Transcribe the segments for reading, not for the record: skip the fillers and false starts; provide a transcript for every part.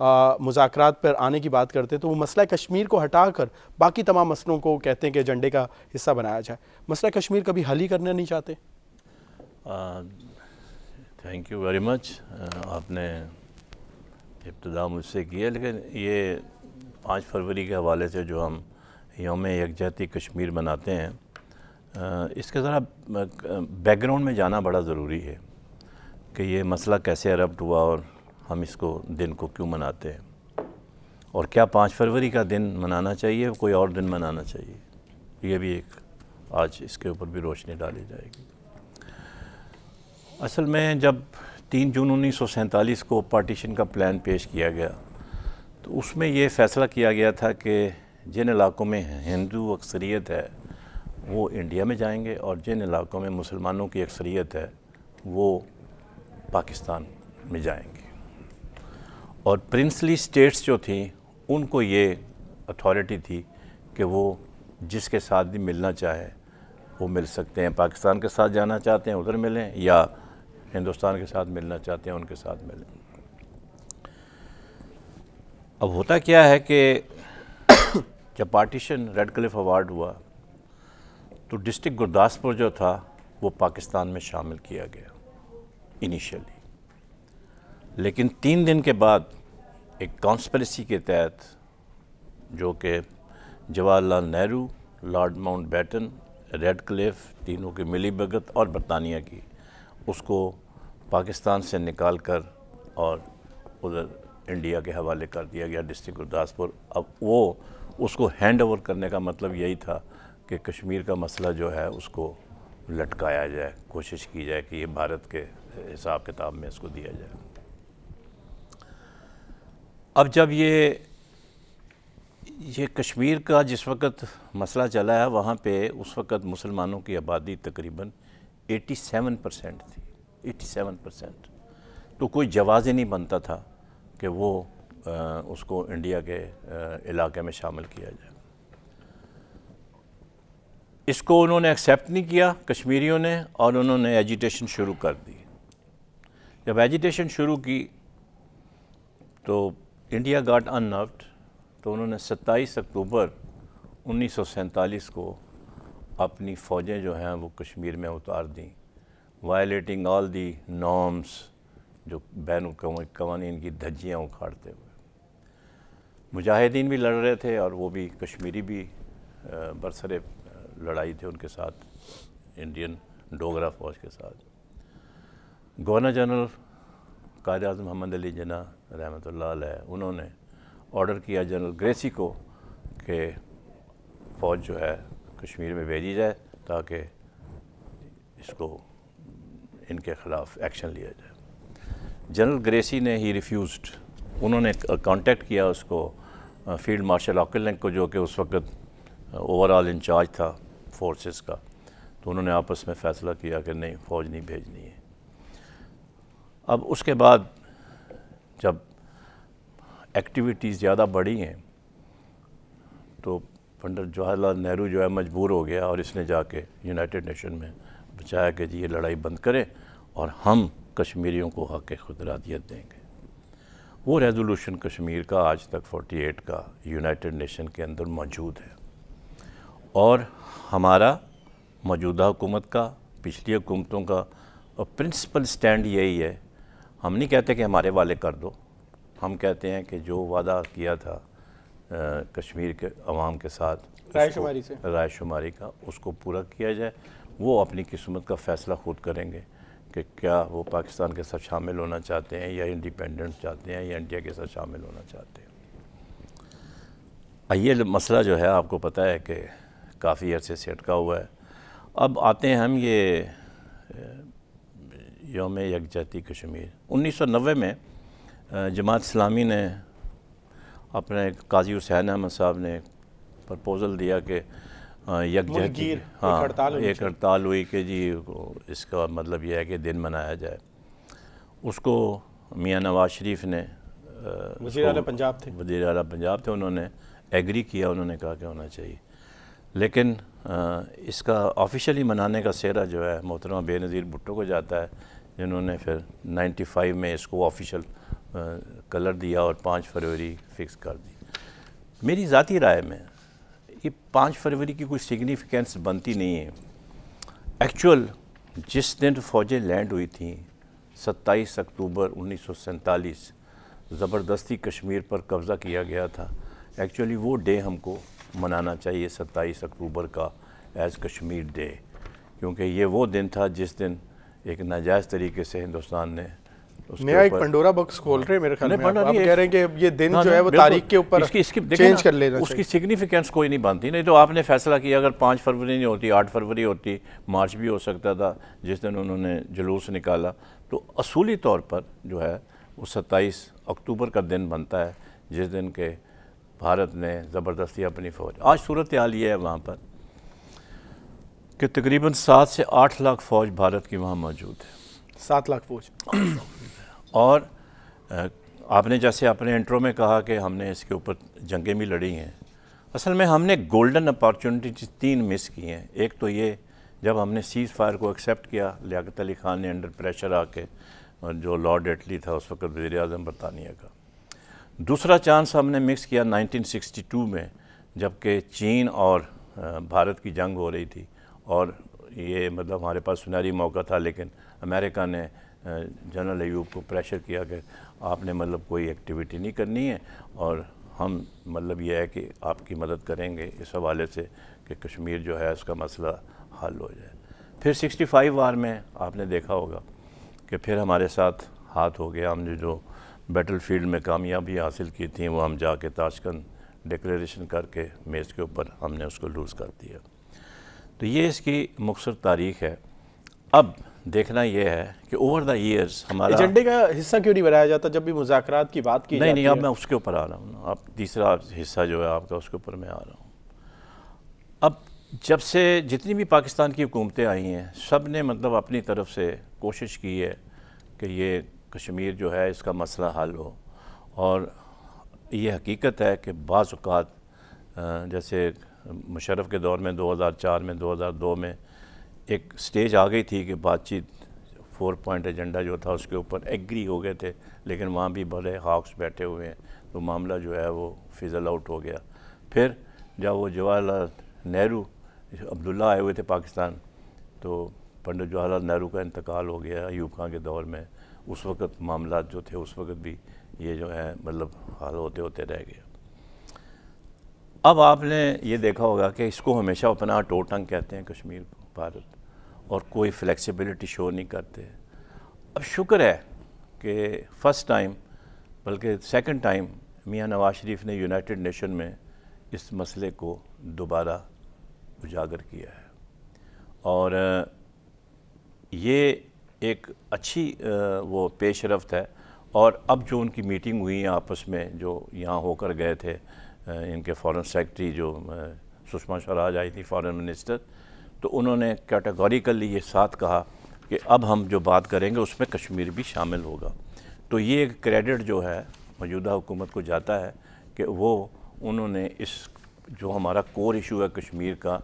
مذاکرات پر آنے کی بات کرتے ہیں تو وہ مسئلہ کشمیر کو ہٹا کر باقی تمام مسئلوں کو کہتے ہیں کہ ایجنڈے کا حصہ بنایا جائے. مسئلہ کشمیر کبھی حل ہی کرنا نہیں چاہتے؟ Thank you very much. آپ نے ابتدا مجھ سے کی ہے، لیکن یہ 5 فروری کے حوالے سے جو ہم یوم یکجہتی کشمیر مناتے ہیں، اس کے ذرا بیک گراؤنڈ میں جانا بڑا ضروری ہے کہ یہ مسئلہ کیسے ایرپٹ ہوا اور ہم اس کو دن کو کیوں مناتے ہیں، اور کیا 5 فروری کا دن منانا چاہیے، کوئی اور دن منانا چاہیے. یہ بھی ایک آج اس کے اوپر بھی روشنی ڈالی جائے گی. اصل میں جب 3 جون 1947 کو پارٹیشن کا پلان پیش کیا گیا تو اس میں یہ فیصلہ کیا گیا تھا کہ جن علاقوں میں ہندو اکثریت ہے وہ انڈیا میں جائیں گے، اور جن علاقوں میں مسلمانوں کی اکثریت ہے وہ پاکستان میں جائیں گے. اور پرنسلی سٹیٹس جو تھیں ان کو یہ اتھارٹی تھی کہ وہ جس کے ساتھ بھی ملنا چاہے وہ مل سکتے ہیں. پاکستان کے ساتھ جانا چاہتے ہیں ادھر ملیں، یا ہندوستان کے ساتھ ملنا چاہتے ہیں ان کے ساتھ ملیں. اب ہوتا کیا ہے کہ جب پارٹیشن ریڈ کلف ایوارڈ ہوا تو ڈسٹرکٹ گرداسپور جو تھا وہ پاکستان میں شامل کیا گیا انیشیلی. لیکن 3 دن کے بعد ایک کانسپریسی کے تحت، جو کہ Jawahar Lal Nehru, Lord Mountbatten, Radcliffe, تینوں کی ملی بھگت اور برطانیہ کی، اس کو پاکستان سے نکال کر اور ادھر انڈیا کے حوالے کر دیا گیا ڈسٹرکٹ گرداسپور. اب وہ اس کو ہینڈ اوور کرنے کا مطلب یہی تھا کہ کشمیر کا مسئلہ جو ہے اس کو لٹکایا جائے، کوشش کی جائے کہ یہ بھارت کے حساب کتاب میں اس کو دیا جائے. اب جب یہ کشمیر کا جس وقت مسئلہ چلا ہے وہاں پہ اس وقت مسلمانوں کی آبادی تقریباً 87% تھی. 87%. تو کوئی جواز ہی نہیں بنتا تھا کہ وہ اس کو انڈیا کے علاقے میں شامل کیا جائے. اس کو انہوں نے ایکسیپٹ نہیں کیا کشمیریوں نے، اور انہوں نے ایجیٹیشن شروع کر دی. جب ایجیٹیشن شروع کی تو انڈیا گاٹ ان نروڈ، تو انہوں نے 27 اکتوبر 1947 کو اپنی فوجیں جو ہیں وہ کشمیر میں اتار دیں، وائلیٹنگ آل دی نارمز، جو بین الاقوامی قوانین کی دھجیاں اکھاڑتے ہوئے. مجاہدین بھی لڑ رہے تھے اور وہ بھی کشمیری بھی برسر لڑائی تھے ان کے ساتھ، انڈین ڈوگرا فوج کے ساتھ. گورنر جنرل قائد اعظم محمد علی جناح رحمۃ اللہ علیہ، انہوں نے آرڈر کیا جنرل گریسی کو کہ فوج جو ہے کشمیر میں بھیجی جائے تاکہ اس کو ان کے خلاف ایکشن لیا جائے. جنرل گریسی نے ہی ریفیوزڈ. انہوں نے کانٹیکٹ کیا اس کو فیلڈ مارشل آکلینگ کو، جو کہ اس وقت اوور آل انچارج تھا فورسز کا. تو انہوں نے آپس میں فیصلہ کیا کہ نہیں، فوج نہیں بھیجنی ہے. اب اس کے بعد جب ایکٹیویٹیز زیادہ بڑھی ہیں تو پنڈت جواہر لال نہرو جو ہے مجبور ہو گیا، اور اس نے جا کے یونائٹڈ نیشن میں بچایا کہ جی یہ لڑائی بند کرے اور ہم کشمیریوں کو حق خودارادیت دیں گے. وہ ریزولوشن کشمیر کا آج تک 48 کا یونائٹڈ نیشن کے اندر موجود ہے. اور ہمارا موجودہ حکومت کا، پچھلی حکومتوں کا اور پرنسپل سٹینڈ یہی ہے. ہم نہیں کہتے کہ ہمارے والے کر دو، ہم کہتے ہیں کہ جو وعدہ کیا تھا کشمیر کے عوام کے ساتھ رائے شماری کا، اس کو پورا کیا جائے. وہ اپنی قسمت کا فیصلہ خود کریں گے کہ کیا وہ پاکستان کے ساتھ شامل ہونا چاہتے ہیں یا انڈیپینڈنٹ چاہتے ہیں یا انڈیا کے ساتھ شامل ہونا چاہتے ہیں. یہ مسئلہ جو ہے آپ کو پتہ ہے کہ کافی عرصے سے اٹکا ہوا ہے. اب آتے ہیں ہم یہ یوم یکجہتی کشمیر. 1990 میں جماعت اسلامی نے اپنے قاضی حسین احمد صاحب نے پرپوزل دیا کہ یکجہتی، ایک ہڑتال ہوئی کہ جی اس کا مطلب یہ ہے کہ دن منایا جائے. اس کو میاں نواز شریف نے، وزیر اعلیٰ پنجاب تھے، انہوں نے ایگری کیا، انہوں نے کہا کہ ہونا چاہیے. لیکن اس کا آفیشلی منانے کا سہرا جو ہے محترمہ بے نظیر بھٹو کو جاتا ہے، جنہوں نے پھر 95 میں اس کو آفیشل کلر دیا اور 5 فروری فکس کر دی. میری ذاتی رائے میں یہ 5 فروری کی کوئی سگنیفیکینس بنتی نہیں ہے. ایکچول جس دن فوجیں لینڈ ہوئی تھیں 27 اکتوبر 1947 زبردستی کشمیر پر قبضہ کیا گیا تھا, ایکچولی وہ ڈے ہم کو منانا چاہیے 27 اکتوبر کا ایز کشمیر ڈے, کیونکہ یہ وہ دن تھا جس دن ایک ناجائز طریقے سے ہندوستان نے نیا ایک پنڈورا باکس کھول رہے ہیں میرے خیال میں. آپ کہہ رہے ہیں کہ یہ دن جو ہے وہ تاریخ کے اوپر چینج کر لینا اس کی سگنیفیکینس کوئی نہیں بنتی. نہیں تو آپ نے فیصلہ کیا اگر 5 فروری نہیں ہوتی 8 فروری ہوتی, مارچ بھی ہو سکتا تھا جس دن انہوں نے جلوس نکالا. تو اصولی طور پر جو ہے وہ 27 اکتوبر کا دن بنتا ہے جس دن کہ بھارت نے زبردستی اپنی فوج. آج صورتحال یہ ہے وہاں پر کہ تقریباً 7 سے 8 لاکھ فوج بھارت کی وہاں موجود ہے. 7 لاکھ فوج. اور آپ نے جیسے اپنے انٹرو میں کہا کہ ہم نے اس کے اوپر جنگیں بھی لڑی ہیں. اصل میں ہم نے گولڈن اپارچونٹی 3 مس کی ہیں. ایک تو یہ جب ہم نے سیز فائر کو ایکسیپٹ کیا لیاقت علی خان نے انڈر پریشر آ کے, جو لارڈ ایٹلی تھا اس وقت وزیر اعظم برطانیہ کا. دوسرا چانس ہم نے مکس کیا 1962 میں جب کہ چین اور بھارت کی جنگ ہو رہی تھی, اور یہ مطلب ہمارے پاس سنہری موقع تھا, لیکن امریکہ نے جنرل ایوب کو پریشر کیا کہ آپ نے مطلب کوئی ایکٹیویٹی نہیں کرنی ہے اور ہم مطلب یہ ہے کہ آپ کی مدد کریں گے اس حوالے سے کہ کشمیر جو ہے اس کا مسئلہ حل ہو جائے. پھر 65 وار میں آپ نے دیکھا ہوگا کہ پھر ہمارے ساتھ ہاتھ ہو گیا. ہم نے جو بیٹل فیلڈ میں کامیابی حاصل کی تھیں وہ ہم جا کے تاشکند ڈکلیریشن کر کے میز کے اوپر ہم نے اس کو لوز کر دیا. تو یہ اس کی مختصر تاریخ ہے. اب دیکھنا یہ ہے کہ اوور دا ایئرز ہمارا ایجنڈے کا حصہ کیوں نہیں بنایا جاتا جب بھی مذاکرات کی بات کی جاتی ہے؟ نہیں اب میں اس کے اوپر آ رہا ہوں. اب تیسرا حصہ جو ہے آپ کا اس کے اوپر میں آ رہا ہوں. اب جب سے جتنی بھی پاکستان کی حکومتیں آئی ہیں سب نے مطلب اپنی طرف سے کوشش کی ہے کہ یہ کشمیر جو ہے اس کا مسئلہ حل ہو. اور یہ حقیقت ہے کہ بعض اوقات جیسے مشرف کے دور میں 2004 میں 2002 میں ایک سٹیج آ گئی تھی کہ بات چیت 4 پوائنٹ ایجنڈا جو تھا اس کے اوپر ایگری ہو گئے تھے, لیکن وہاں بھی بڑے ہاکس بیٹھے ہوئے ہیں تو معاملہ جو ہے وہ فضل آؤٹ ہو گیا. پھر جب وہ جواہر لال نہرو عبداللہ آئے ہوئے تھے پاکستان تو پنڈت جواہر لال نہرو کا انتقال ہو گیا ایوب خان کے دور میں. اس وقت معاملات جو تھے اس وقت بھی یہ جو ہے مطلب حل ہوتے ہوتے رہ گیا. اب آپ نے یہ دیکھا ہوگا کہ اس کو ہمیشہ اپنا ٹوٹنگ کہتے ہیں کشمیر کو بھارت, اور کوئی فلیکسیبلٹی شو نہیں کرتے. اب شکر ہے کہ فرسٹ ٹائم بلکہ سیکنڈ ٹائم میاں نواز شریف نے یونائٹڈ نیشن میں اس مسئلے کو دوبارہ اجاگر کیا ہے, اور یہ ایک اچھی وہ پیش رفت ہے. اور اب جو ان کی میٹنگ ہوئی ہیں آپس میں جو یہاں ہو کر گئے تھے ان کے فارن سیکرٹری جو سشما سوراج آئی تھی فارن منسٹر, تو انہوں نے کیٹیگوریکلی یہ ساتھ کہا کہ اب ہم جو بات کریں گے اس میں کشمیر بھی شامل ہوگا. تو یہ ایک کریڈٹ جو ہے موجودہ حکومت کو جاتا ہے کہ وہ انہوں نے اس جو ہمارا کور ایشو ہے کشمیر کا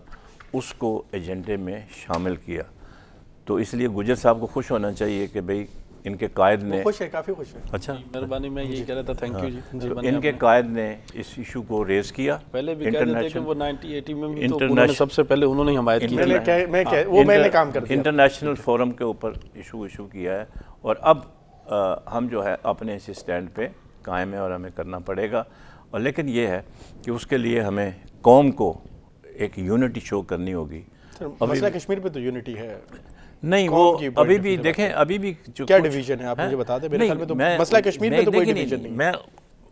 اس کو ایجنڈے میں شامل کیا. تو اس لیے گجر صاحب کو خوش ہونا چاہیے کہ بھئی ان کے قائد نے خوش ہے, کافی خوش ہے. اچھا مہربانی میں یہی کہہ رہا تھا. تھینک یو جی. ان کے قائد نے اس ایشو کو ریز کیا. پہلے بھی کہہ رہے تھے کہ وہ 1980 میں بھی تو انہوں نے سب سے پہلے انہوں نے حمایت کی تھی. وہ میں نے کام کر دیا. انٹرنیشنل فورم کے اوپر ایشو کیا ہے, اور اب ہم جو ہے اپنے اس اسٹینڈ پہ قائم ہے اور ہمیں کرنا پڑے گا. اور لیکن یہ ہے کہ اس کے لیے ہمیں قوم کو ایک یونٹی شو کرنی ہوگی. مسئلہ کشمیر پہ تو یونٹی ہے نہیں, وہ ابھی بھی دیکھیں ابھی بھی کیا ڈیویژن ہے آپ مجھے بتا دیں. میرے خیال میں تو مسئلہ کشمیر میں تو کوئی ڈیویژن نہیں. میں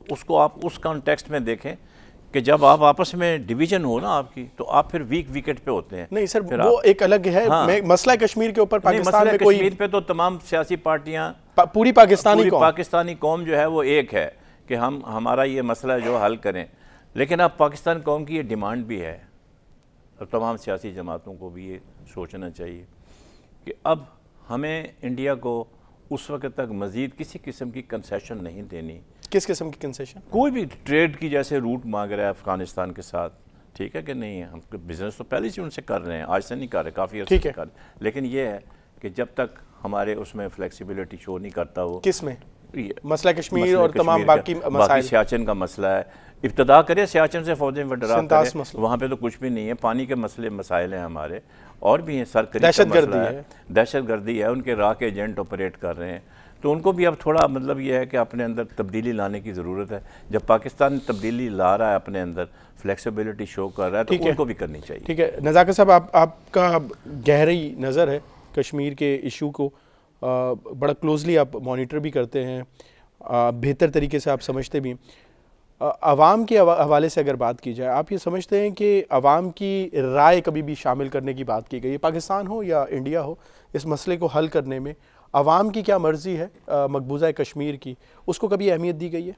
اس کو آپ اس کانٹیکسٹ میں دیکھیں کہ جب آپ آپس میں ڈیویژن ہو نا آپ کی تو آپ پھر ویک وکٹ پہ ہوتے ہیں. نہیں سر وہ ایک الگ ہے. مسئلہ کشمیر کے اوپر پاکستان میں کوئی کشمیر پہ تو تمام سیاسی پارٹیاں پوری پاکستانی قوم جو ہے وہ ایک ہے کہ ہم ہمارا یہ مسئلہ جو حل کریں. لیکن اب پاکستان قوم کی یہ ڈیمانڈ بھی ہے اور تمام سیاسی جماعتوں کو بھی یہ سوچنا چاہیے کہ اب ہمیں انڈیا کو اس وقت تک مزید کسی قسم کی کنسیشن نہیں دینی. کس قسم کی کنسیشن؟ کوئی بھی ٹریڈ کی جیسے روٹ مانگ رہا ہے افغانستان کے ساتھ, ٹھیک ہے کہ نہیں, ہم بزنس تو پہلے سے ان سے کر رہے ہیں, آج سے نہیں کر رہے, کافی عرصے سے کر رہے ہیں. لیکن یہ ہے کہ جب تک ہمارے اس میں فلیکسیبلٹی شو نہیں کرتا وہ کس میں مسئلہ کشمیر اور تمام باقی مسائل، سیاچن کا مسئلہ ہے، ابتدا کرے سیاچن سے، فوجیں وڈرا کرے، وہاں پہ تو کچھ بھی نہیں ہے، پانی کے مسائل ہیں ہمارے، اور بھی ہیں، سرکری دہشت گردی ہے، دہشت گردی ہے، ان کے راہ کے ایجنٹ آپریٹ کر رہے ہیں، تو ان کو بھی اب تھوڑا مطلب یہ ہے کہ اپنے اندر تبدیلی لانے کی ضرورت ہے. جب پاکستان تبدیلی لا رہا ہے اپنے اندر، فلیکسیبلٹی شو کر رہا ہے، تو ان کو بھی کرنی چاہیے. ٹھیک ہے نزاکت صاحب، آپ کا گہری نظر ہے کشمیر کے ایشو کو، بڑا کلوزلی آپ مانیٹر بھی کرتے ہیں، بہتر طریقے سے آپ سمجھتے بھی. عوام کے حوالے سے اگر بات کی جائے، آپ یہ سمجھتے ہیں کہ عوام کی رائے کبھی بھی شامل کرنے کی بات کی گئی ہے، پاکستان ہو یا انڈیا ہو، اس مسئلے کو حل کرنے میں عوام کی کیا مرضی ہے مقبوضہ کشمیر کی، اس کو کبھی اہمیت دی گئی ہے؟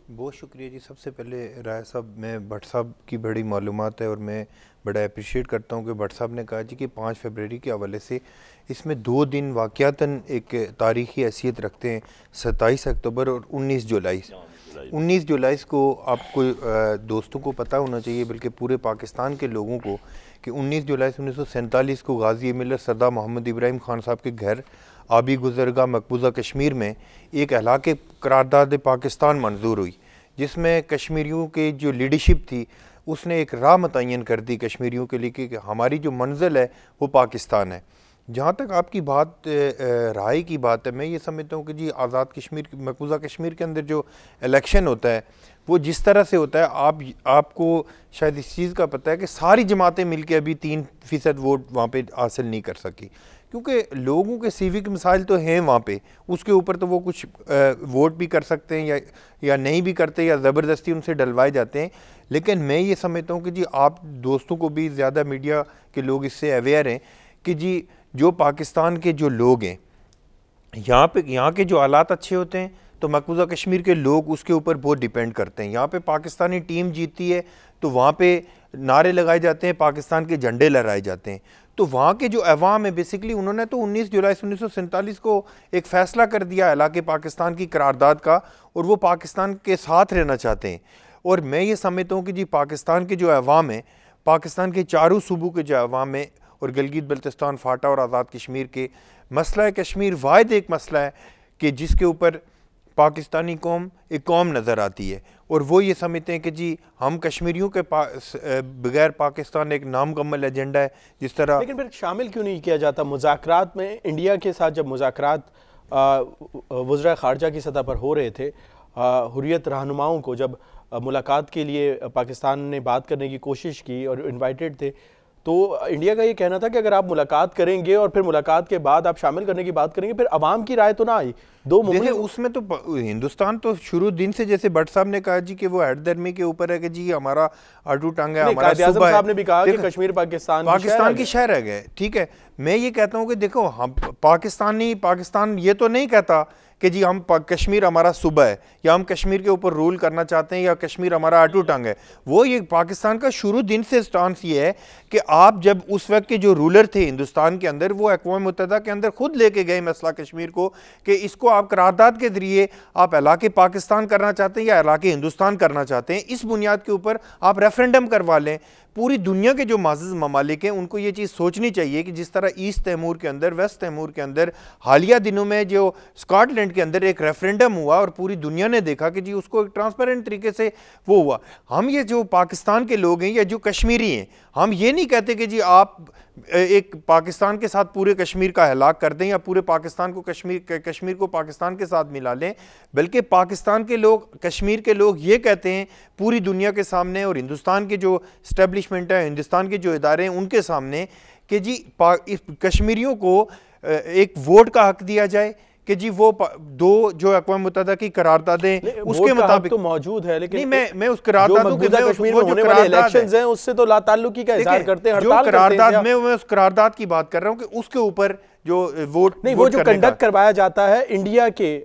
بہت شکریہ جی. سب سے پہلے رائے صاحب، میں بھٹ صاحب کی بڑی معلومات ہے اور میں بڑا اپریشیٹ کرتا ہوں کہ بھٹ صاحب نے کہا جی کہ 5 فروری کے حوالے سے اس میں 2 دن واقعتاً ایک تاریخی حیثیت رکھتے ہیں، 27 اکتوبر اور 19 جولائی. 19 جولائی کو آپ کو دوستوں کو پتہ ہونا چاہیے، بلکہ پورے پاکستان کے لوگوں کو، کہ 19 جولائی 1947 کو غازی ملت سردار محمد ابراہیم خان صاحب کے گھر آبی گزرگاہ مقبوضہ کشمیر میں ایک ہلاک قرارداد پاکستان منظور ہوئی، جس میں کشمیریوں کے جو لیڈرشپ تھی اس نے ایک راہ متعین کر دی کشمیریوں کے لیے کہ ہماری جو منزل ہے وہ پاکستان ہے. جہاں تک آپ کی بات رائے کی بات ہے، میں یہ سمجھتا ہوں کہ جی آزاد کشمیر، مقبوضہ کشمیر کے اندر جو الیکشن ہوتا ہے وہ جس طرح سے ہوتا ہے، آپ کو شاید اس چیز کا پتہ ہے کہ ساری جماعتیں مل کے ابھی 3% ووٹ وہاں پہ حاصل نہیں کر سکی، کیونکہ لوگوں کے سیوک مسائل تو ہیں وہاں پہ، اس کے اوپر تو وہ کچھ ووٹ بھی کر سکتے ہیں یا نہیں بھی کرتے، یا زبردستی ان سے ڈلوائے جاتے ہیں. لیکن میں یہ سمجھتا ہوں کہ جی آپ دوستوں کو بھی، زیادہ میڈیا کے لوگ اس سے اویئر ہیں کہ جی جو پاکستان کے جو لوگ ہیں، یہاں کے جو حالات اچھے ہوتے ہیں تو مقبوضہ کشمیر کے لوگ اس کے اوپر بہت ڈیپینڈ کرتے ہیں. یہاں پہ پاکستانی ٹیم جیتتی ہے تو وہاں پہ نعرے لگائے جاتے ہیں، پاکستان کے جھنڈے لہرائے جاتے ہیں. تو وہاں کے جو عوام ہے بیسیکلی انہوں نے تو 19 جولائی 1947 کو ایک فیصلہ کر دیا علاقے پاکستان کی قرارداد کا، اور وہ پاکستان کے ساتھ رہنا چاہتے ہیں. اور میں یہ سمجھتا ہوں کہ جی پاکستان کے جو عوام ہیں، پاکستان کے چاروں صوبوں کے جو عوام ہیں، اور گلگت بلتستان، فاٹا اور آزاد کشمیر کے، مسئلہ کشمیر واحد ایک مسئلہ ہے کہ جس کے اوپر پاکستانی قوم ایک قوم نظر آتی ہے، اور وہ یہ سمجھتے ہیں کہ جی ہم کشمیریوں کے بغیر پاکستان ایک نامکمل ایجنڈا ہے. جس طرح لیکن پھر شامل کیوں نہیں کیا جاتا مذاکرات میں؟ انڈیا کے ساتھ جب مذاکرات وزراء خارجہ کی سطح پر ہو رہے تھے، حریت رہنماؤں کو جب ملاقات کے لیے پاکستان نے بات کرنے کی کوشش کی اور انوائٹڈ تھے، تو انڈیا کا یہ کہنا تھا کہ اگر آپ ملاقات کریں گے اور پھر ملاقات کے بعد آپ شامل کرنے کی بات کریں گے، پھر عوام کی رائے تو نہ آئی. دیکھیں اس میں تو ہندوستان تو شروع دن سے، جیسے بھٹ صاحب نے کہا جی کہ وہ ہیڈ درمی کے اوپر ہے کہ جی ہمارا آٹو ٹانگ ہے، ہمارا قائد اعظم صاحب نے بھی کہا کہ کشمیر پاکستان کی شہر ہے گئے. ٹھیک ہے، میں یہ کہتا ہوں کہ دیکھو ہم پاکستان یہ تو نہیں کہتا کہ جی ہم کشمیر ہمارا صوبہ ہے، یا ہم کشمیر کے اوپر رول کرنا چاہتے ہیں، یا کشمیر ہمارا آٹو ٹانگ ہے. وہ یہ پاکستان کا شروع دن سے سٹانس یہ ہے کہ آپ جب اس وقت کے جو رولر تھے ہندوستان کے اندر، وہ اقوام متحدہ کے اندر خود لے کے گئے مسئلہ کشمیر کو کہ اس کو آپ قرارداد کے ذریعے آپ علاقے پاکستان کرنا چاہتے ہیں یا علاقے ہندوستان کرنا چاہتے ہیں، اس بنیاد کے اوپر آپ ریفرینڈم کروا لیں. پوری دنیا کے جو معزز ممالک ہیں ان کو یہ چیز سوچنی چاہیے کہ جس طرح ایسٹ تیمور کے اندر، ویسٹ تیمور کے اندر حالیہ دنوں میں جو اسکاٹ لینڈ کے اندر ایک ریفرینڈم ہوا اور پوری دنیا نے دیکھا کہ جی اس کو ایک ٹرانسپیرنٹ طریقے سے وہ ہوا. ہم یہ جو پاکستان کے لوگ ہیں یا جو کشمیری ہیں، ہم یہ نہیں کہتے کہ جی آپ ایک پاکستان کے ساتھ پورے کشمیر کا ہلاک کر دیں یا پورے پاکستان کو کشمیر کو پاکستان کے ساتھ ملا لیں، بلکہ پاکستان کے لوگ، کشمیر کے لوگ یہ کہتے ہیں پوری دنیا کے سامنے اور ہندوستان کے جو اسٹیبلشمنٹ ہے، ہندوستان کے جو ادارے ہیں ان کے سامنے کہ جی کشمیریوں کو ایک ووٹ کا حق دیا جائے کہ جی وہ 2 جو اقوام متحدہ کی قراردادیں اس کے مطابق تو موجود ہے، لیکن میں اس قراردادوں کے کشمیر میں ہونے والے الیکشنز ہیں اس سے تو لا تعلقی کا اظہار کرتے ہیں، ہڑتال کرتے ہیں. میں اس قرارداد کی بات کر رہا ہوں کہ اس کے اوپر جو ووٹ نہیں، وہ جو کنڈکٹ کروایا جاتا ہے انڈیا کے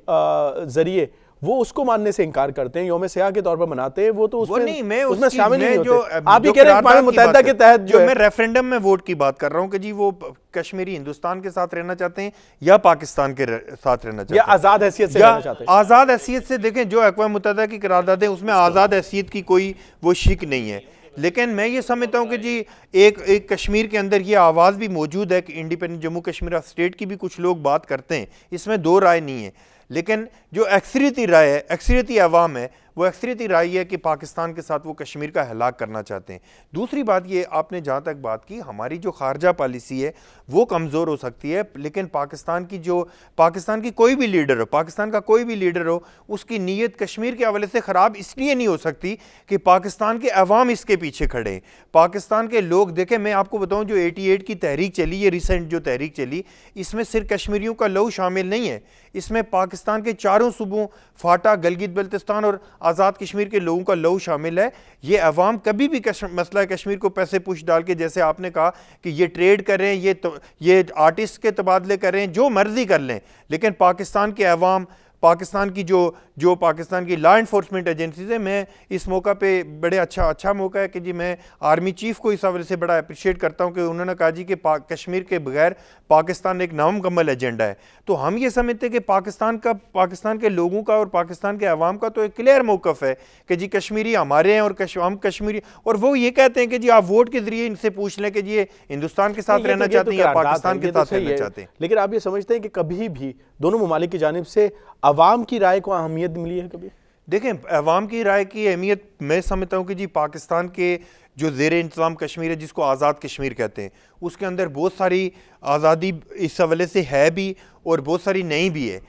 ذریعے، وہ اس کو ماننے سے انکار کرتے ہیں، یوم سیاہ کے طور پر مناتے ہیں، وہ تو اس میں شامل نہیں ہوتے. آپ بھی کہہ رہے ہیں اقوام متحدہ کے تحت جو میں ریفرینڈم میں ووٹ کی بات کر رہا ہوں کہ جی وہ کشمیری ہندوستان کے ساتھ رہنا چاہتے ہیں یا پاکستان کے ساتھ رہنا چاہتے ہیں، یا آزاد حیثیت سے رہنا چاہتے ہیں. آزاد حیثیت سے دیکھیں جو اقوام متحدہ کی قراردادیں اس میں آزاد حیثیت کی کوئی وہ شک نہیں ہے. لیکن میں یہ سمجھتا ہوں کہ جی ایک کشمیر کے اندر یہ آواز بھی موجود ہے کہ انڈیپینڈنٹ جموں کشمیر اسٹیٹ کی بھی کچھ لوگ بات کرتے ہیں، اس میں 2 رائے نہیں ہے. لیکن جو اکثریتی رائے ہے، اکثریتی عوام ہے، وہ اکثریتی رائے ہے کہ پاکستان کے ساتھ وہ کشمیر کا ہلاک کرنا چاہتے ہیں۔ دوسری بات یہ، آپ نے جہاں تک بات کی، ہماری جو خارجہ پالیسی ہے وہ کمزور ہو سکتی ہے، لیکن پاکستان کی کوئی بھی لیڈر ہو، پاکستان کا کوئی بھی لیڈر ہو، اس کی نیت کشمیر کے حوالے سے خراب اس لیے نہیں ہو سکتی کہ پاکستان کے عوام اس کے پیچھے کھڑے ہیں۔ پاکستان کے لوگ دیکھیں، میں آپ کو بتاؤں جو 88 کی تحریک چلی، یہ ریسنٹ جو تحریک چلی، اس میں صرف کشمیریوں کا لہو شامل نہیں ہے، اس میں پاکستان کے چاروں صوبوں فاٹا، گلگت بلتستان اور آزاد کشمیر کے لوگوں کا لہو شامل ہے۔ یہ عوام کبھی بھی مسئلہ کشمیر کو پیسے پوچھ ڈال کے، جیسے آپ نے کہا کہ یہ ٹریڈ کر رہے ہیں، یہ آرٹسٹ کے تبادلے کر رہے ہیں، جو مرضی کر لیں، لیکن پاکستان کے عوام، پاکستان کی جو پاکستان کی لا انفورسمنٹ ایجنسیز ہیں، میں اس موقع پہ بڑے اچھا موقع ہے کہ جی میں آرمی چیف کو اس حوالے سے بڑا اپریشیٹ کرتا ہوں کہ انہوں نے کہا جی کہ کشمیر کے بغیر پاکستان ایک نامکمل ایجنڈا ہے۔ تو ہم یہ سمجھتے ہیں کہ پاکستان کے لوگوں کا اور پاکستان کے عوام کا تو ایک کلیئر موقف ہے کہ جی کشمیری ہمارے ہیں اور ہم کشمیری، اور وہ یہ کہتے ہیں کہ جی آپ ووٹ کے ذریعے ان سے پوچھ لیں کہ جی یہ ہندوستان کے ساتھ رہنا چاہتے ہیں یا پاکستان کے ساتھ رہنا چاہتے ہیں۔ لیکن آپ یہ سمجھتے ہیں کہ کبھی بھی دونوں ممالک کی جانب سے عوام کی رائے کو اہمیت ملی ہے کبھی؟ دیکھیں، عوام کی رائے کی اہمیت میں سمجھتا ہوں کہ جی پاکستان کے جو زیر انتظام کشمیر ہے، جس کو آزاد کشمیر کہتے ہیں، اس کے اندر بہت ساری آزادی اس حوالے سے ہے بھی اور بہت ساری نہیں بھی ہے۔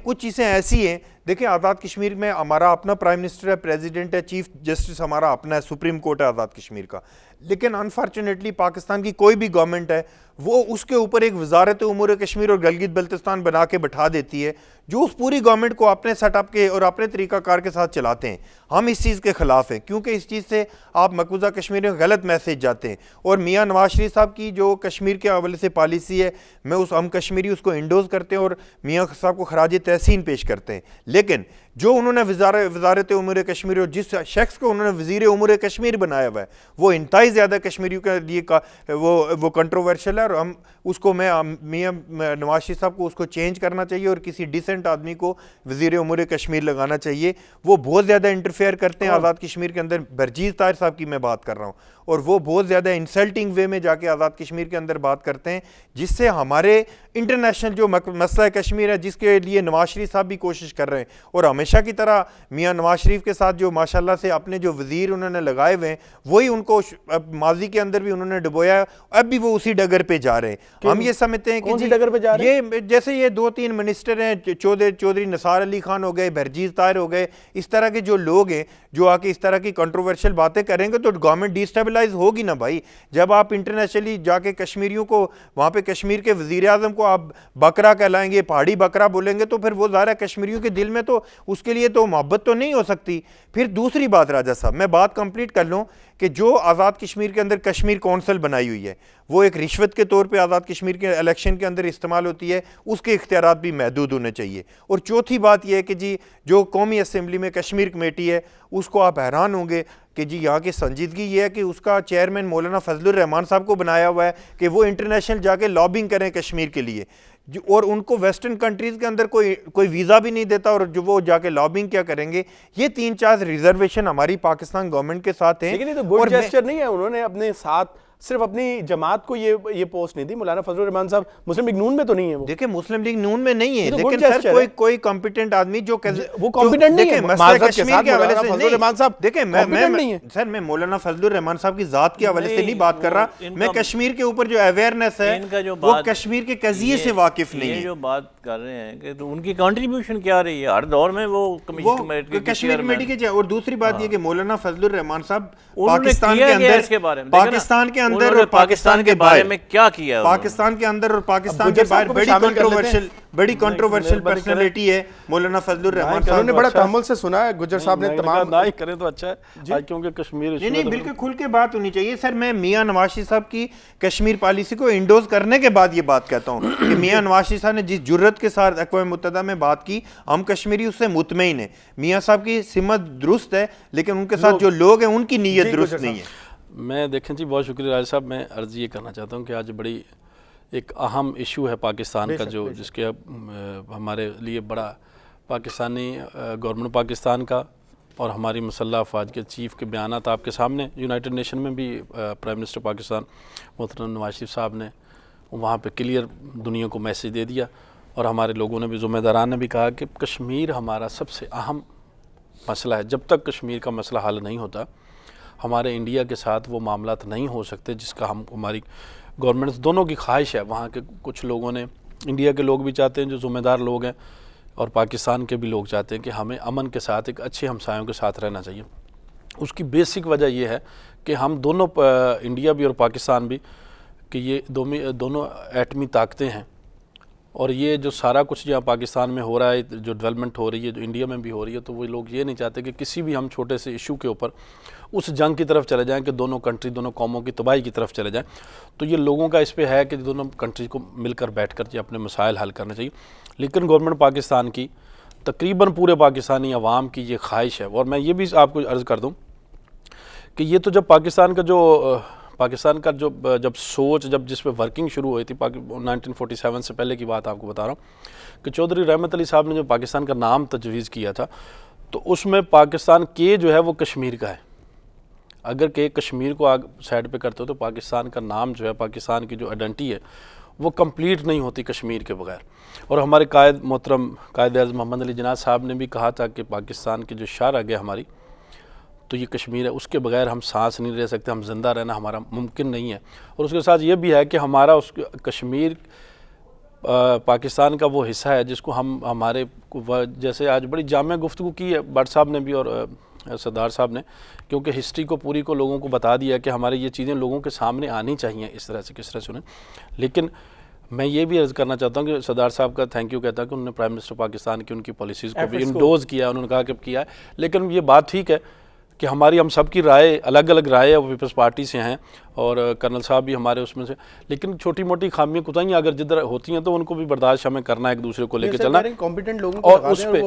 کچھ چیزیں ایسی ہیں، دیکھیں آزاد کشمیر میں ہمارا اپنا پرائم منسٹر ہے، پریزیڈنٹ ہے، چیف جسٹس ہمارا اپنا ہے، سپریم کورٹ ہے آزاد کشمیر کا، لیکن انفارچونیٹلی پاکستان کی کوئی بھی گورنمنٹ ہے وہ اس کے اوپر ایک وزارت امور کشمیر اور گلگت بلتستان بنا کے بٹھا دیتی ہے، جو اس پوری گورنمنٹ کو اپنے سیٹ اپ کے اور اپنے طریقہ کار کے ساتھ چلاتے ہیں۔ ہم اس چیز کے خلاف ہیں، کیونکہ اس چیز سے آپ مقبوضہ کشمیر میں غلط میسیج جاتے ہیں، اور میاں نواز شریف صاحب کی جو کشمیر کے حوالے سے پالیسی ہے، ہم کشمیری اس کو انڈوز کرتے ہیں اور میاں صاحب کو خراج تحسین پیش کرتے ہیں، لیکن جو انہوں نے وزارت امور کشمیر اور جس شخص کو انہوں نے وزیر امور کشمیر بنایا ہوا ہے، وہ انتہائی زیادہ کشمیریوں کے لیے وہ کنٹروورشل ہے، اور ہم اس کو میاں نواز شریف صاحب کو اس کو چینج کرنا چاہیے اور کسی ڈیسنٹ آدمی کو وزیر امور کشمیر لگانا چاہیے۔ وہ بہت زیادہ انٹرفیئر کرتے ہیں آزاد کشمیر کے اندر، برجیز طاہر صاحب کی میں بات کر رہا ہوں، اور وہ بہت زیادہ انسلٹنگ وے میں جا کے آزاد کشمیر کے اندر بات کرتے ہیں، جس سے ہمارے انٹرنیشنل جو مسئلہ کشمیر ہے، جس کے لیے نواز شریف صاحب بھی کوشش کر رہے ہیں، اور ہمیشہ کی طرح میاں نواز شریف کے ساتھ جو ماشاءاللہ سے اپنے جو وزیر انہوں نے لگائے ہوئے ہیں، وہی ان کو ماضی کے اندر بھی انہوں نے ڈبویا، اب بھی وہ اسی ڈگر پہ جا رہے ہیں۔ ہم یہ سمجھتے ہیں کہ یہ جیسے یہ 2-3 منسٹر ہیں، چودھری نثار علی خان ہو گئے، برجیز طاہر ہو گئے، اس طرح کے جو لوگ ہیں جو آ کے اس طرح کی کنٹروورشل باتیں کریں گے تو گورنمنٹ ڈی اسٹیبلائز ہوگی نا بھائی۔ جب آپ انٹرنیشنلی جا کے کشمیریوں کو، وہاں پہ کشمیر کے وزیر اعظم کو آپ بکرا کہلائیں گے، پہاڑی بکرا بولیں گے، تو پھر وہ ظاہر ہے کشمیریوں کے دل میں تو اس کے لیے تو محبت تو نہیں ہو سکتی۔ پھر دوسری بات راجہ صاحب، میں بات کمپلیٹ کر لوں کہ جو آزاد کشمیر کے اندر کشمیر کونسل بنائی ہوئی ہے، وہ ایک رشوت کے طور پہ آزاد کشمیر کے الیکشن کے اندر استعمال ہوتی ہے، اس کے اختیارات بھی محدود ہونے چاہیے۔ اور چوتھی بات یہ ہے کہ جی جو قومی اسمبلی میں کشمیر کمیٹی ہے، اس کو آپ حیران ہوں گے کہ جی یہاں کی سنجیدگی یہ ہے کہ اس کا چیئرمین مولانا فضل الرحمان صاحب کو بنایا ہوا ہے کہ وہ انٹرنیشنل جا کے لابنگ کریں کشمیر کے لیے، اور ان کو ویسٹرن کنٹریز کے اندر کوئی ویزا بھی نہیں دیتا، اور جو وہ جا کے لابنگ کیا کریں گے۔ یہ 3-4 ریزرویشن ہماری پاکستان گورنمنٹ کے ساتھ ہیں، لیکن یہ تو گڈ جسچر نہیں ہے، انہوں نے اپنے ساتھ صرف اپنی جماعت کو یہ پوسٹ نہیں دی۔ مولانا فضل الرحمان صاحب مسلم لیگ نون میں تو نہیں ہے، وہ دیکھیں مسلم لیگ نون میں نہیں ہے، لیکن سر کوئی کمپیٹنٹ آدمی جو وہ کمپیٹنٹ نہیں ہے مسئلہ کشمیر کے حوالے سے نہیں، دیکھیں سر میں مولانا فضل الرحمان صاحب کی ذات کے حوالے سے نہیں بات کر رہا، میں کشمیر کے اوپر جو اویئرنیس ہے وہ کشمیر کے قضیے سے واقف نہیں ہے۔ جو بات کر رہے ہیں کہ ان کی کنٹریبیوشن کیا رہی ہے ہر دور میں، وہ کشمیر کمیٹی کے، اور دوسری بات یہ کہ مولانا فضل الرحمان صاحب پاکستان کے اندر، پاکستان کے اندر اور پاکستان کے بارے میں کیا کیا، پاکستان کے اندر اور پاکستان کے باہر بڑی کنٹروورشل پرسنالٹی ہے مولانا فضل الرحمان صاحب۔ انہوں نے بڑا تحمل سے سنا ہے، گجر صاحب نے تمام نہ ہی کریں تو اچھا ہے، کیونکہ کشمیر نہیں بالکل کھل کے بات ہونی چاہیے۔ سر میں میاں نواز شریف صاحب کی کشمیر پالیسی کو انڈوز کرنے کے بعد یہ بات کہتا ہوں کہ میاں نواز شریف صاحب نے جس جرت کے ساتھ اقوام متحدہ میں بات کی، ہم کشمیری اس سے مطمئن ہیں۔ میاں صاحب کی سمت درست ہے، لیکن ان کے ساتھ جو لوگ ہیں ان کی نیت درست نہیں ہے۔ میں دیکھیں جی، بہت شکریہ راج صاحب، میں عرض یہ کرنا چاہتا ہوں کہ آج بڑی ایک اہم ایشو ہے پاکستان کا، جو جس کے ہمارے لیے بڑا پاکستانی گورنمنٹ پاکستان کا اور ہماری مسلح افواج کے چیف کے بیانات آپ کے سامنے، یونائٹڈ نیشن میں بھی پرائم منسٹر پاکستان محترم نواز شریف صاحب نے وہاں پہ کلیئر دنیا کو میسیج دے دیا، اور ہمارے لوگوں نے بھی، ذمہ داران نے بھی کہا کہ کشمیر ہمارا سب سے اہم مسئلہ ہے. جب تک کشمیر کا مسئلہ حل نہیں ہوتا ہمارے انڈیا کے ساتھ وہ معاملات نہیں ہو سکتے جس کا ہماری گورنمنٹس دونوں کی خواہش ہے. وہاں کے کچھ لوگوں نے، انڈیا کے لوگ بھی چاہتے ہیں جو ذمہ دار لوگ ہیں، اور پاکستان کے بھی لوگ چاہتے ہیں کہ ہمیں امن کے ساتھ ایک اچھے ہمسایوں کے ساتھ رہنا چاہیے. اس کی بیسک وجہ یہ ہے کہ ہم دونوں، انڈیا بھی اور پاکستان بھی، کہ یہ دونوں ایٹمی طاقتیں ہیں، اور یہ جو سارا کچھ جہاں پاکستان میں ہو رہا ہے، جو ڈیولپمنٹ ہو رہی ہے، جو انڈیا میں بھی ہو رہی ہے، تو وہ لوگ یہ نہیں چاہتے کہ کسی بھی ہم چھوٹے سے ایشو کے اوپر اس جنگ کی طرف چلے جائیں کہ دونوں کنٹری، دونوں قوموں کی تباہی کی طرف چلے جائیں. تو یہ لوگوں کا اس پہ ہے کہ دونوں کنٹریز کو مل کر بیٹھ کر یہ اپنے مسائل حل کرنے چاہیے. لیکن گورنمنٹ پاکستان کی، تقریباً پورے پاکستانی عوام کی یہ خواہش ہے. اور میں یہ بھی آپ کو عرض کر دوں کہ یہ تو جب پاکستان کا جب سوچ، جس پہ ورکنگ شروع ہوئی تھی 1947 سے پہلے کی بات آپ کو بتا رہا ہوں کہ چودھری رحمت علی صاحب نے جو پاکستان کا نام تجویز کیا تھا، تو اس میں پاکستان کے جو ہے وہ کشمیر کا ہے. اگر کہ کشمیر کو سائڈ پہ کرتے ہو تو پاکستان کا نام جو ہے، پاکستان کی جو آئیڈینٹی ہے وہ کمپلیٹ نہیں ہوتی کشمیر کے بغیر. اور ہمارے محترم قائد اعظم محمد علی جناح صاحب نے بھی کہا تھا کہ پاکستان کی جو شرح ہے ہماری، تو یہ کشمیر ہے، اس کے بغیر ہم سانس نہیں لے سکتے، ہم زندہ رہنا ہمارا ممکن نہیں ہے. اور اس کے ساتھ یہ بھی ہے کہ ہمارا کشمیر پاکستان کا وہ حصہ ہے جس کو ہمارے جیسے آج بڑی جامع گفتگو کی ہے بٹ صاحب نے بھی اور سردار صاحب نے، کیونکہ ہسٹری کو پوری کو لوگوں کو بتا دیا کہ ہماری یہ چیزیں لوگوں کے سامنے آنی چاہیے اس طرح سے، کس طرح سے انہیں. لیکن میں یہ بھی عرض کرنا چاہتا ہوں کہ سردار صاحب کا تھینک یو کہتا ہے کہ انہوں نے پرائم منسٹر پاکستان کی ان کی پالیسیز کو بھی انڈوز کیا، انہوں نے کہا کہ کیا ہے. لیکن یہ بات ٹھیک ہے کہ ہم سب کی رائے الگ الگ رائے ہے، وہ پیپلز پارٹی سے ہیں اور کرنل صاحب بھی ہمارے اس میں سے، لیکن چھوٹی موٹی خامیاں کوتاہیاں اگر جدھر ہوتی ہیں تو ان کو بھی برداشت ہمیں کرنا ہے، ایک دوسرے کو لے کے چلنا. اور اس پہ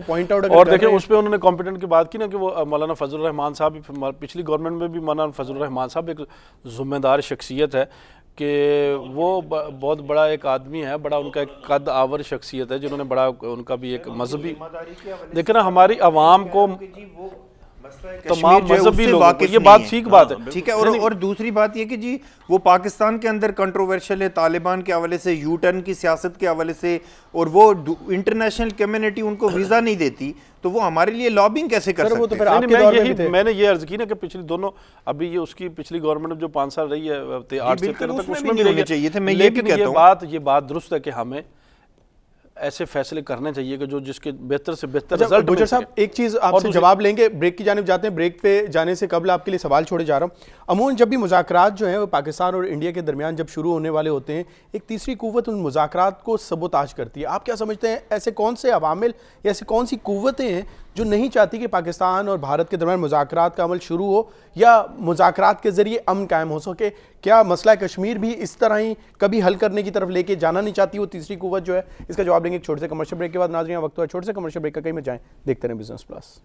اور دیکھیں اس پہ انہوں نے کمپیٹنٹ کی بات کی نا کہ وہ مولانا فضل الرحمان صاحب، پچھلی گورنمنٹ میں بھی مولانا فضل الرحمان صاحب ایک ذمہ دار شخصیت ہے کہ وہ بہت بڑا ایک آدمی ہے، بڑا ان کا ایک قد آور شخصیت ہے جنہوں نے بڑا ان کا بھی ایک مذہبی، دیکھیں نا ہماری عوام کو تمام مذہبی لوگوں کو یہ بات ٹھیک بات ہے، ٹھیک ہے. اور دوسری بات یہ کہ جی وہ پاکستان کے اندر کنٹروورشل ہے، طالبان کے حوالے سے، یو ٹرن کی سیاست کے حوالے سے، اور وہ انٹرنیشنل کمیونٹی ان کو ویزا نہیں دیتی، تو وہ ہمارے لیے لابنگ کیسے کر سکتے ہیں؟ میں نے یہ عرض کی نا کہ پچھلی دونوں، ابھی یہ اس کی پچھلی گورنمنٹ جو 5 سال رہی ہے 8 سے 13 تک، اس میں بھی رہی چاہیے تھے. لیکن یہ بات درست ہے کہ ہمیں ایسے فیصلے کرنے چاہیے کہ جو جس کے بہتر سے بہتر رزلٹ. گجر صاحب ایک چیز آپ سے جواب لیں گے، بریک کی جانب جاتے ہیں. بریک پہ جانے سے قبل آپ کے لیے سوال چھوڑے جا رہا ہوں. عموماً جب بھی مذاکرات جو ہیں وہ پاکستان اور انڈیا کے درمیان جب شروع ہونے والے ہوتے ہیں، ایک تیسری قوت ان مذاکرات کو سبوتاج کرتی ہے. آپ کیا سمجھتے ہیں ایسے کون سے عوامل یا ایسی کون سی قوتیں ہیں جو نہیں چاہتی کہ پاکستان اور بھارت کے درمیان مذاکرات کا عمل شروع ہو یا مذاکرات کے ذریعے امن قائم ہو سکے؟ کیا مسئلہ کشمیر بھی اس طرح ہی کبھی حل کرنے کی طرف لے کے جانا نہیں چاہتی وہ تیسری قوت جو ہے؟ اس کا جواب دیں گے ایک چھوٹے سے کمرشل بریک کے بعد. ناظرین وقت ہوا چھوٹے سے کمرشل بریک کا، کہیں میں جائیں، دیکھتے رہیں بزنس پلس.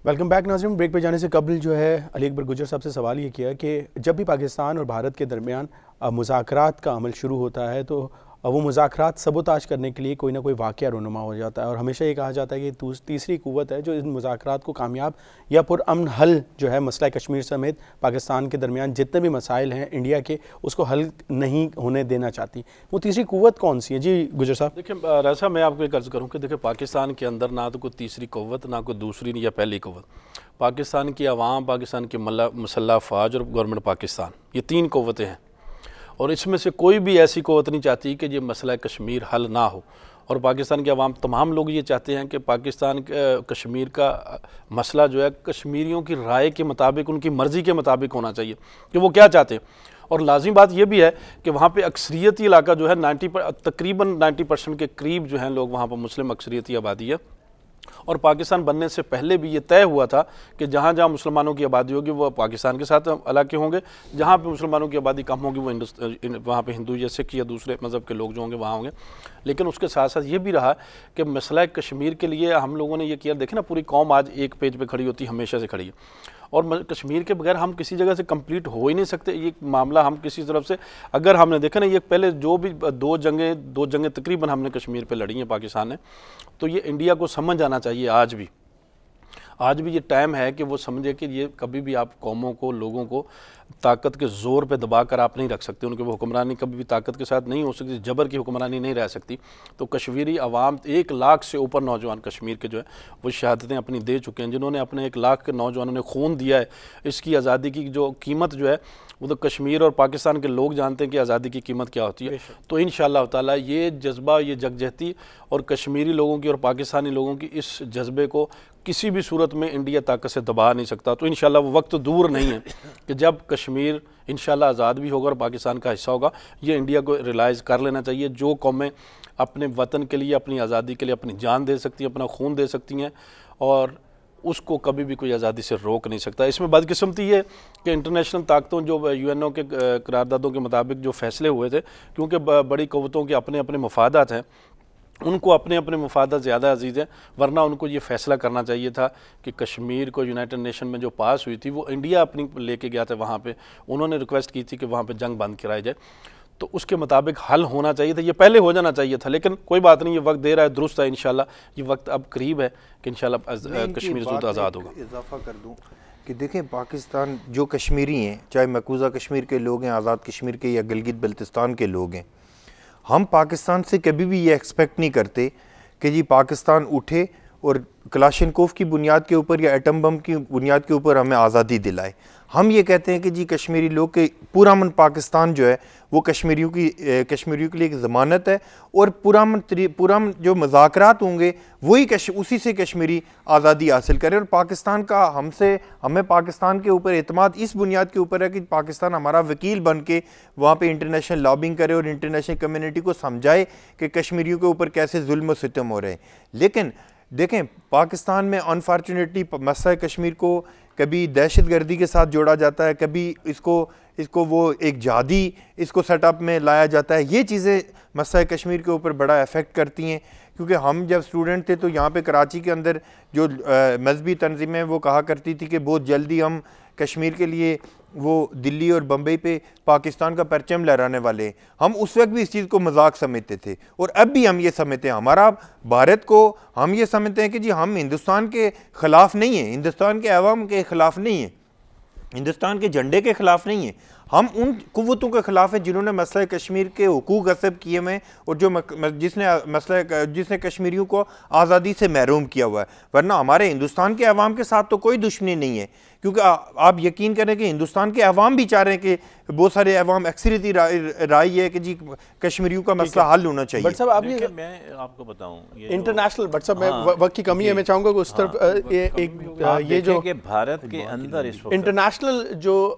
ویلکم بیک ناظرین. بریک پہ جانے سے قبل جو ہے علی اکبر گجر صاحب سے سوال یہ کیا کہ جب بھی پاکستان اور بھارت کے درمیان مذاکرات کا عمل شروع ہوتا ہے تو وہ مذاکرات سبوتاج کرنے کے لیے کوئی نہ کوئی واقعہ رونما ہو جاتا ہے، اور ہمیشہ یہ کہا جاتا ہے کہ تیسری قوت ہے جو ان مذاکرات کو کامیاب یا پرامن حل جو ہے مسئلہ کشمیر سمیت پاکستان کے درمیان جتنے بھی مسائل ہیں انڈیا کے، اس کو حل نہیں ہونے دینا چاہتی. وہ تیسری قوت کون سی ہے؟ جی گجر صاحب. دیکھیں رضا، میں آپ کو ایک عرض کروں کہ دیکھیں پاکستان کے اندر نہ تو کوئی تیسری قوت، نہ کوئی دوسری یا پہلی قوت. پاکستان کی عوام، پاکستان کی مسلح افواج اور گورنمنٹ پاکستان، یہ 3 قوتیں ہیں، اور اس میں سے کوئی بھی ایسی قوت نہیں چاہتی کہ یہ مسئلہ کشمیر حل نہ ہو. اور پاکستان کے عوام تمام لوگ یہ چاہتے ہیں کہ پاکستان کشمیر کا مسئلہ جو ہے کشمیریوں کی رائے کے مطابق، ان کی مرضی کے مطابق ہونا چاہیے کہ وہ کیا چاہتے ہیں۔ اور لازمی بات یہ بھی ہے کہ وہاں پہ اکثریتی علاقہ جو ہے تقریباً 90% کے قریب جو ہیں لوگ وہاں پر مسلم اکثریتی آبادی ہے، اور پاکستان بننے سے پہلے بھی یہ طے ہوا تھا کہ جہاں جہاں مسلمانوں کی آبادی ہوگی وہ پاکستان کے ساتھ علاقے ہوں گے، جہاں پہ مسلمانوں کی آبادی کم ہوگی وہ وہاں پہ ہندو یا سکھ یا دوسرے مذہب کے لوگ جو ہوں گے وہاں ہوں گے۔ لیکن اس کے ساتھ ساتھ یہ بھی رہا کہ مسئلہ کشمیر کے لیے ہم لوگوں نے یہ کیا، دیکھیں نا پوری قوم آج ایک پیج پہ کھڑی ہوتی ہے، ہمیشہ سے کھڑی ہے، اور کشمیر کے بغیر ہم کسی جگہ سے کمپلیٹ ہو ہی نہیں سکتے۔ یہ معاملہ ہم کسی طرف سے، اگر ہم نے دیکھا نا یہ پہلے جو بھی دو جنگیں تقریباً ہم نے کشمیر پہ لڑی ہیں پاکستان نے، تو یہ انڈیا کو سمجھ آنا چاہیے آج بھی یہ ٹائم ہے کہ وہ سمجھے کہ یہ کبھی بھی آپ قوموں کو، لوگوں کو طاقت کے زور پہ دبا کر آپ نہیں رکھ سکتے، ان کی وہ حکمرانی کبھی بھی طاقت کے ساتھ نہیں ہو سکتی، جبر کی حکمرانی نہیں رہ سکتی۔ تو کشمیری عوام 1 لاکھ سے اوپر نوجوان کشمیر کے جو ہے وہ شہادتیں اپنی دے چکے ہیں، جنہوں نے اپنے 1 لاکھ کے نوجوانوں نے خون دیا ہے۔ اس کی آزادی کی جو قیمت جو ہے وہ تو کشمیر اور پاکستان کے لوگ جانتے ہیں کہ آزادی کی قیمت کیا ہوتی ہے۔ تو انشاءاللہ تعالیٰ یہ جذبہ، یہ جگجہتی اور کشمیری لوگوں کی اور پاکستانی لوگوں کی اس جذبے کو کسی بھی صورت میں انڈیا طاقت سے دبا نہیں سکتا۔ تو انشاءاللہ وہ وقت دور نہیں ہے کہ جب کشمیر انشاءاللہ آزاد بھی ہوگا اور پاکستان کا حصہ ہوگا۔ یہ انڈیا کو ریلائز کر لینا چاہیے، جو قومیں اپنے وطن کے لیے، اپنی آزادی کے لیے اپنی جان دے سکتی ہیں، اپنا خون دے سکتی ہیں، اور اس کو کبھی بھی کوئی آزادی سے روک نہیں سکتا۔ اس میں بدقسمتی یہ کہ انٹرنیشنل طاقتوں، جو UN کے قراردادوں کے مطابق جو فیصلے ہوئے تھے، کیونکہ بڑی قوتوں کے اپنے اپنے مفادات ہیں، ان کو اپنے اپنے مفادات زیادہ عزیز ہیں، ورنہ ان کو یہ فیصلہ کرنا چاہیے تھا کہ کشمیر کو یونائٹڈ نیشن میں جو پاس ہوئی تھی وہ انڈیا اپنی لے کے گیا تھا، وہاں پہ انہوں نے ریکویسٹ کی تھی کہ وہاں پہ جنگ بند کرائی جائے، تو اس کے مطابق حل ہونا چاہیے تھا، یہ پہلے ہو جانا چاہیے تھا، لیکن کوئی بات نہیں، یہ وقت دے رہا ہے، درست ہے، انشاءاللہ یہ وقت اب قریب ہے کہ انشاءاللہ کشمیر زود آزاد ہوگا۔ اضافہ کر دوں کہ دیکھیں پاکستان جو کشمیری ہیں، چاہے مقبوضہ کشمیر کے لوگ ہیں، آزاد کشمیر کے یا گلگت بلتستان کے لوگ ہیں، ہم پاکستان سے کبھی بھی یہ ایکسپیکٹ نہیں کرتے کہ جی پاکستان اٹھے اور کلاشنکوف کی بنیاد کے اوپر یا ایٹم بم کی بنیاد کے اوپر ہمیں آزادی دلائے۔ ہم یہ کہتے ہیں کہ جی کشمیری لوگ کے پرامن پاکستان جو ہے وہ کشمیریوں کے لیے ایک ضمانت ہے، اور پرامن جو مذاکرات ہوں گے وہی اسی سے کشمیری آزادی حاصل کرے، اور پاکستان کا ہمیں پاکستان کے اوپر اعتماد اس بنیاد کے اوپر ہے کہ پاکستان ہمارا وکیل بن کے وہاں پہ انٹرنیشنل لابنگ کرے اور انٹرنیشنل کمیونٹی کو سمجھائے کہ کشمیریوں کے اوپر کیسے ظلم و ستم ہو رہے ہیں۔ لیکن دیکھیں پاکستان میں انفارچونیٹلی مسئلہ کشمیر کو کبھی دہشت گردی کے ساتھ جوڑا جاتا ہے، کبھی اس کو وہ ایک جہادی اس کو سیٹ اپ میں لایا جاتا ہے۔ یہ چیزیں مسئلہ کشمیر کے اوپر بڑا افیکٹ کرتی ہیں، کیونکہ ہم جب اسٹوڈنٹ تھے تو یہاں پہ کراچی کے اندر جو مذہبی تنظیمیں وہ کہا کرتی تھی کہ بہت جلدی ہم کشمیر کے لیے وہ دلی اور بمبئی پہ پاکستان کا پرچم لہرانے والے ہیں۔ ہم اس وقت بھی اس چیز کو مذاق سمجھتے تھے، اور اب بھی ہم یہ سمجھتے ہیں، ہمارا بھارت کو ہم یہ سمجھتے ہیں کہ جی ہم ہندوستان کے خلاف نہیں ہیں، ہندوستان کے عوام کے خلاف نہیں ہیں، ہندوستان کے جھنڈے کے خلاف نہیں ہیں، ہم ان قوتوں کے خلاف ہیں جنہوں نے مسئلہ کشمیر کے حقوق غصب کیے ہوئے ہیں، اور جس نے کشمیریوں کو آزادی سے محروم کیا ہوا ہے۔ ورنہ ہمارے ہندوستان کے عوام کے ساتھ تو کوئی دشمنی نہیں ہے، کیونکہ آپ یقین کریں کہ ہندوستان کے عوام بھی چاہ رہے ہیں کہ بہت سارے عوام اکثریتی رائے ہے کہ جی کشمیریوں کا مسئلہ حل ہونا چاہیے۔ بٹ صاحب میں آپ کو بتاؤں انٹرنیشنل، بٹ صاحب میں وقت کی کمی ہے، میں چاہوں گا کہ اس طرف یہ جو کہ بھارت کے اندر اس وقت انٹرنیشنل جو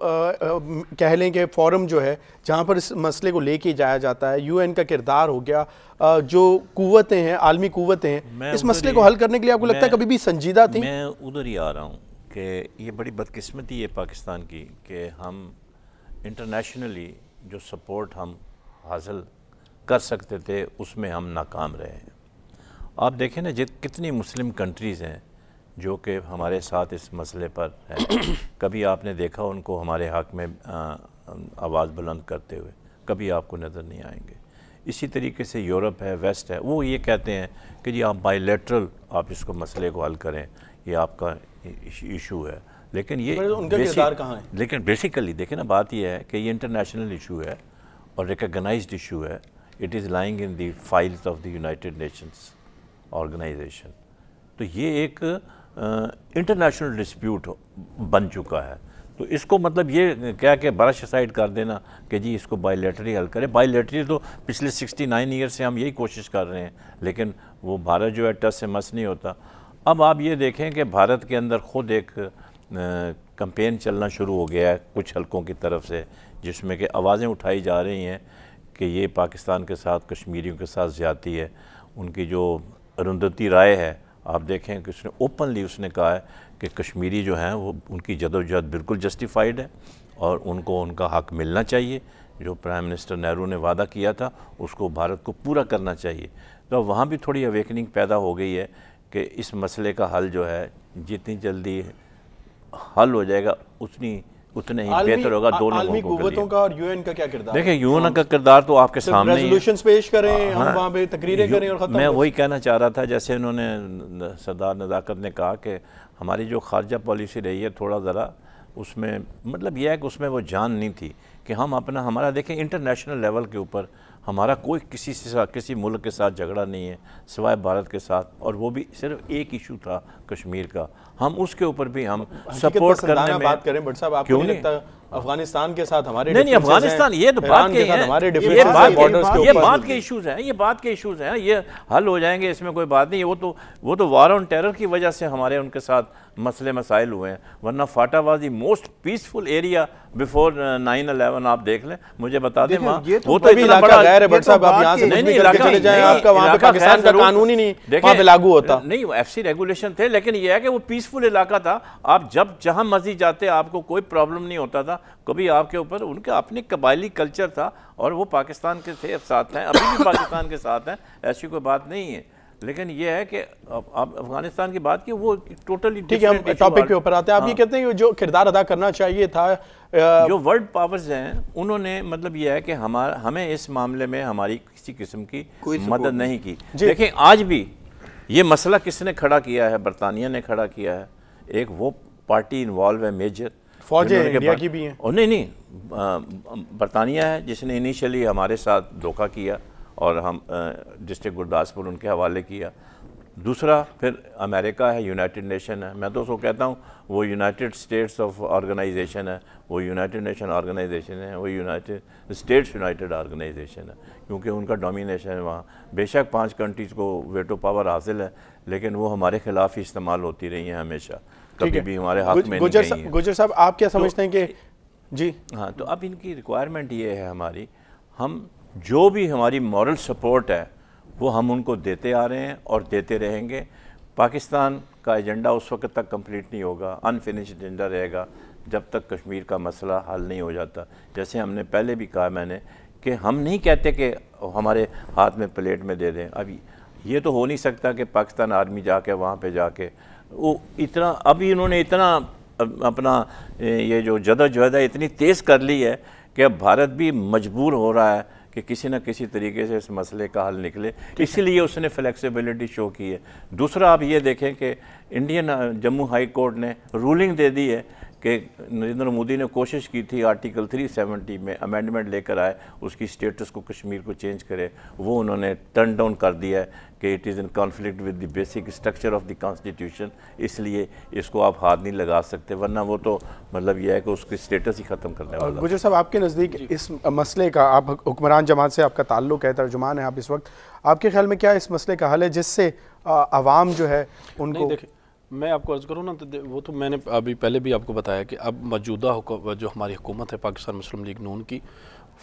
کہہ لیں کہ فورم جو ہے جہاں پر اس مسئلے کو لے کے جایا جاتا ہے، UN کا کردار ہو گیا، جو قوتیں ہیں، عالمی قوتیں ہیں، اس مسئلے کو حل کرنے کے لیے آپ کو لگتا ہے کبھی بھی سنجیدہ تھیں؟ میں ادھر ہی آ رہا ہوں کہ یہ بڑی بدقسمتی ہے پاکستان کی کہ ہم انٹرنیشنلی جو سپورٹ ہم حاصل کر سکتے تھے اس میں ہم ناکام رہے ہیں۔ آپ دیکھیں نا کتنی مسلم کنٹریز ہیں جو کہ ہمارے ساتھ اس مسئلے پر ہیں، کبھی آپ نے دیکھا ان کو ہمارے حق میں آواز بلند کرتے ہوئے، کبھی آپ کو نظر نہیں آئیں گے۔ اسی طریقے سے یورپ ہے، ویسٹ ہے، وہ یہ کہتے ہیں کہ جی آپ بائی لیٹرل آپ اس کو مسئلے کو حل کریں، یہ آپ کا ایشو ہے، لیکن یہ ان کا کردار کہاں ہے؟ لیکن بیسیکلی دیکھیں نا بات یہ ہے کہ یہ انٹرنیشنل ایشو ہے اور ریکگنائزڈ ایشو ہے، it is lying in the files of the United Nations Organization, تو یہ ایک انٹرنیشنل ڈسپیوٹ بن چکا ہے۔ تو اس کو مطلب یہ کیا کہ برش سائڈ کر دینا کہ جی اس کو بائی لیٹری حل کرے. بائی لیٹری تو پچھلے 69 ایئر سے ہم یہی کوشش کر رہے ہیں, لیکن وہ بھارت جو ہے ٹس سے مس نہیں ہوتا. اب آپ یہ دیکھیں کہ بھارت کے اندر خود ایک کمپین چلنا شروع ہو گیا ہے کچھ حلقوں کی طرف سے, جس میں کہ آوازیں اٹھائی جا رہی ہیں کہ یہ پاکستان کے ساتھ کشمیریوں کے ساتھ زیادتی ہے. ان کی جو اروندھتی رائے ہے, آپ دیکھیں کہ اس نے اوپنلی اس نے کہا ہے کہ کشمیری جو ہیں وہ ان کی جدوجہد بالکل جسٹیفائیڈ ہے اور ان کو ان کا حق ملنا چاہیے. جو پرائم منسٹر نہرو نے وعدہ کیا تھا اس کو بھارت کو پورا کرنا چاہیے. تو وہاں بھی تھوڑی اویکننگ پیدا ہو گئی ہے کہ اس مسئلے کا حل جو ہے جتنی جلدی حل ہو جائے گا اتنے ہی بہتر ہوگا دونوں عالمی قوتوں کا اور یو این کا کیا کردار؟ دیکھیں یو این کا کردار تو آپ کے سامنے ہی ہے. ریزولوشنز پیش کریں, ہم وہاں پہ تقریریں کریں اور ختم. میں وہی کہنا چاہ رہا تھا, جیسے انہوں نے سردار نزاکت نے کہا کہ ہماری جو خارجہ پالیسی رہی ہے تھوڑا ذرا اس میں مطلب یہ ہے کہ اس میں وہ جان نہیں تھی کہ ہم ہمارا دیکھیں انٹرنیشنل لیول کے اوپر ہمارا کوئی کسی ملک کے ساتھ جھگڑا نہیں ہے سوائے بھارت کے ساتھ, اور وہ بھی صرف ایک ایشو تھا کشمیر کا. ہم اس کے اوپر بھی ہم سپورٹ کرنے میں بات کریں. بٹ صاحب آپ کو نہیں لگتا افغانستان کے ساتھ ہمارے نہیں افغانستان یہ تو بات کے ہیں, یہ بات کے ایشوز ہیں, یہ بات کے ایشوز ہیں, یہ حل ہو جائیں گے, اس میں کوئی بات نہیں. وہ تو وار آن ٹیرر کی وجہ سے ہمارے ان کے ساتھ مسئلے مسائل ہوئے ہیں, ورنہ FATA was the most peaceful area before 9/11. آپ دیکھ لیں, مجھے بتا دیں وہاں وہ تو اتنا بڑا غیر ہے. بٹ صاحب آپ یہاں سے نکل کے چلے جائیں, آپ کا وہاں پہ پاکستان کا قانون ہی نہیں وہاں پہ لاگو ہوتا. نہیں وہ ایف سی ریگولیشن تھے, لیکن یہ ہے کہ وہ پیسفل علاقہ تھا. آپ جہاں مرضی جاتے آپ کو کوئی پرابلم نہیں ہوتا تھا کبھی آپ کے اوپر. ان کا اپنی قبائلی کلچر تھا اور وہ پاکستان کے ساتھ ہیں, ابھی بھی پاکستان کے ساتھ ہیں, ایسی کوئی بات نہیں ہے. لیکن یہ ہے کہ آپ افغانستان کی بات کی وہ ٹوٹلی ٹھیک ہے. ہم ٹاپک پہ اوپر آتے ہیں. آپ یہ کہتے ہیں جو کردار ادا کرنا چاہیے تھا جو ورلڈ پاورز ہیں انہوں نے مطلب یہ ہے کہ ہمیں اس معاملے میں ہماری کسی قسم کی مدد نہیں کی. دیکھیں آج بھی یہ مسئلہ کس نے کھڑا کیا ہے؟ برطانیہ نے کھڑا کیا ہے. ایک وہ پارٹی انوالو ہے میجر, فوجیں انڈیا کی بھی ہیں. اور نہیں برطانیہ ہے جس نے انیشلی ہمارے ساتھ دھوکہ کیا اور ہم ڈسٹرکٹ گرداسپور ان کے حوالے کیا. دوسرا پھر امریکہ ہے, یونائٹڈ نیشن ہے. میں تو اس کو کہتا ہوں وہ یونائٹڈ اسٹیٹس آف آرگنائزیشن ہے, وہ یونائٹڈ نیشن آرگنائزیشن ہے, وہ یونائٹڈ اسٹیٹس یونائٹڈ آرگنائزیشن ہے, کیونکہ ان کا ڈومینیشن ہے وہاں. بے شک 5 کنٹریز کو ویٹو پاور حاصل ہے, لیکن وہ ہمارے خلاف ہی استعمال ہوتی رہی ہیں ہمیشہ, کبھی بھی ہمارے حق میں نہیں گئی ہیں. گجر صاحب آپ کیا سمجھتے ہیں کہ جی ہاں تو اب ان کی ریکوائرمنٹ یہ ہے ہماری, ہم جو بھی ہماری مورل سپورٹ ہے وہ ہم ان کو دیتے آ رہے ہیں اور دیتے رہیں گے. پاکستان کا ایجنڈا اس وقت تک کمپلیٹ نہیں ہوگا, انفینشڈ ایجنڈا رہے گا جب تک کشمیر کا مسئلہ حل نہیں ہو جاتا. جیسے ہم نے پہلے بھی کہا میں نے کہ ہم نہیں کہتے کہ ہمارے ہاتھ میں پلیٹ میں دے دیں. ابھی یہ تو ہو نہیں سکتا کہ پاکستان آرمی جا کے وہاں پہ جا کے وہ اتنا, ابھی انہوں نے اتنا اپنا یہ جو جدوجہد ہے اتنی تیز کر لی ہے کہ اب بھارت بھی مجبور ہو رہا ہے کہ کسی نہ کسی طریقے سے اس مسئلے کا حل نکلے, اسی لیے اس نے فلیکسیبلٹی شو کی ہے. دوسرا آپ یہ دیکھیں کہ انڈین جموں ہائی کورٹ نے رولنگ دے دی ہے کہ نریندر مودی نے کوشش کی تھی آرٹیکل 370 میں امینڈمنٹ لے کر آئے, اس کی سٹیٹس کو کشمیر کو چینج کرے, وہ انہوں نے ٹرن ڈاؤن کر دیا ہے کہ it is in conflict with the basic structure of the constitution, اس لیے اس کو آپ ہاتھ نہیں لگا سکتے, ورنہ وہ تو مطلب یہ ہے کہ اس کی سٹیٹس ہی ختم کرنے والا. گجر صاحب آپ کے نزدیک اس مسئلے کا, آپ حکمران جماعت سے آپ کا تعلق ہے, ترجمان ہے آپ اس وقت, آپ کے خیال میں کیا اس مسئلے کا حل ہے جس سے عوام جو ہے ان کو؟ میں آپ کو عرض کروں نا تو وہ تو میں نے ابھی پہلے بھی آپ کو بتایا کہ اب موجودہ جو ہماری حکومت ہے پاکستان مسلم لیگ نون کی,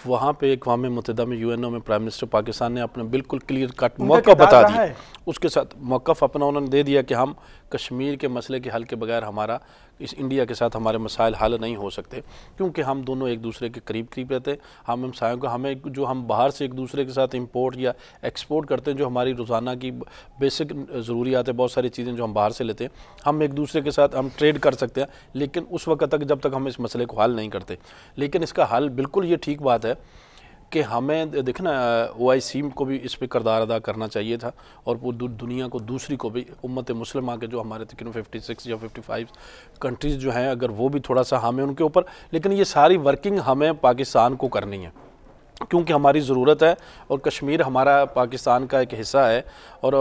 وہاں پہ اقوام متحدہ میں یو این او میں پرائم منسٹر پاکستان نے اپنا بالکل کلیئر کٹ موقع بتا دیا, اس کے ساتھ موقف اپنا انہوں نے دے دیا کہ ہم کشمیر کے مسئلے کے حل کے بغیر ہمارا اس انڈیا کے ساتھ ہمارے مسائل حل نہیں ہو سکتے, کیونکہ ہم دونوں ایک دوسرے کے قریب رہتے ہیں. ہم ہمسایوں کو ہمیں جو ہم باہر سے ایک دوسرے کے ساتھ امپورٹ یا ایکسپورٹ کرتے ہیں, جو ہماری روزانہ کی بیسک ضروریات ہے, بہت ساری چیزیں جو ہم باہر سے لیتے ہیں, ہم ایک دوسرے کے ساتھ ہم ٹریڈ کر سکتے ہیں, لیکن اس وقت تک جب تک ہم اس مسئلے کو حل نہیں کرتے. لیکن اس کا حل بالکل یہ ٹھیک بات ہے کہ ہمیں دیکھنا OIC کو بھی اس پہ کردار ادا کرنا چاہیے تھا, اور پوری دنیا کو دوسری کو بھی, امت مسلمہ کے جو ہمارے تقریباً 56 یا 55 کنٹریز جو ہیں, اگر وہ بھی تھوڑا سا ہمیں ان کے اوپر, لیکن یہ ساری ورکنگ ہمیں پاکستان کو کرنی ہے. کیونکہ ہماری ضرورت ہے اور کشمیر ہمارا پاکستان کا ایک حصہ ہے، اور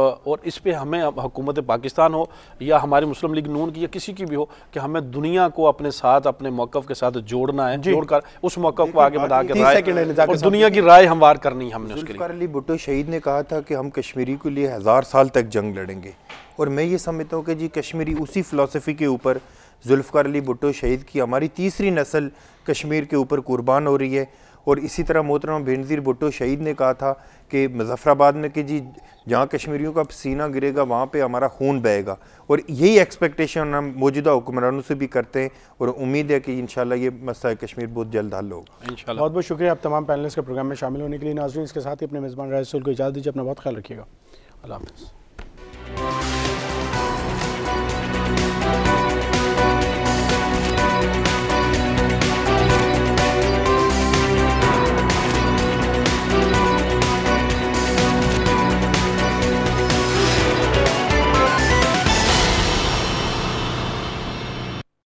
اس پہ ہمیں حکومت پاکستان ہو یا ہماری مسلم لیگ نون کی یا کسی کی بھی ہو کہ ہمیں دنیا کو اپنے ساتھ اپنے موقف کے ساتھ جوڑنا ہے، جوڑ کر اس موقف کو آگے بڑھا کے رائے اور دنیا کی رائے ہموار کرنی ہے ہم نے اس کے لیے۔ ذوالفقار علی بھٹو شہید نے کہا تھا کہ ہم کشمیری کے لیے 1000 سال تک جنگ لڑیں گے، اور میں یہ سمجھتا ہوں کہ جی کشمیری اسی فلسفی کے اوپر ذوالفقار علی بھٹو شہید کی ہماری تیسری نسل کشمیر کے اوپر قربان ہو رہی ہے۔ اور اسی طرح محترمہ بینظیر بھٹو شہید نے کہا تھا کہ مظفر آباد میں کہ جی جہاں کشمیریوں کا سینہ گرے گا وہاں پہ ہمارا خون بہے گا، اور یہی ایکسپیکٹیشن ہم موجودہ حکمرانوں سے بھی کرتے ہیں، اور امید ہے کہ انشاءاللہ یہ مسئلہ کشمیر بہت جلد حل ہوگا انشاءاللہ۔ بہت بہت شکریہ آپ تمام پینلسٹ کے پروگرام میں شامل ہونے کے لیے۔ ناظرین اس کے ساتھ ہی اپنے میزبان راجہ سہیل کو اجازت دیجیے، اپنا بہت خیال رکھیے گا، اللہ حافظ۔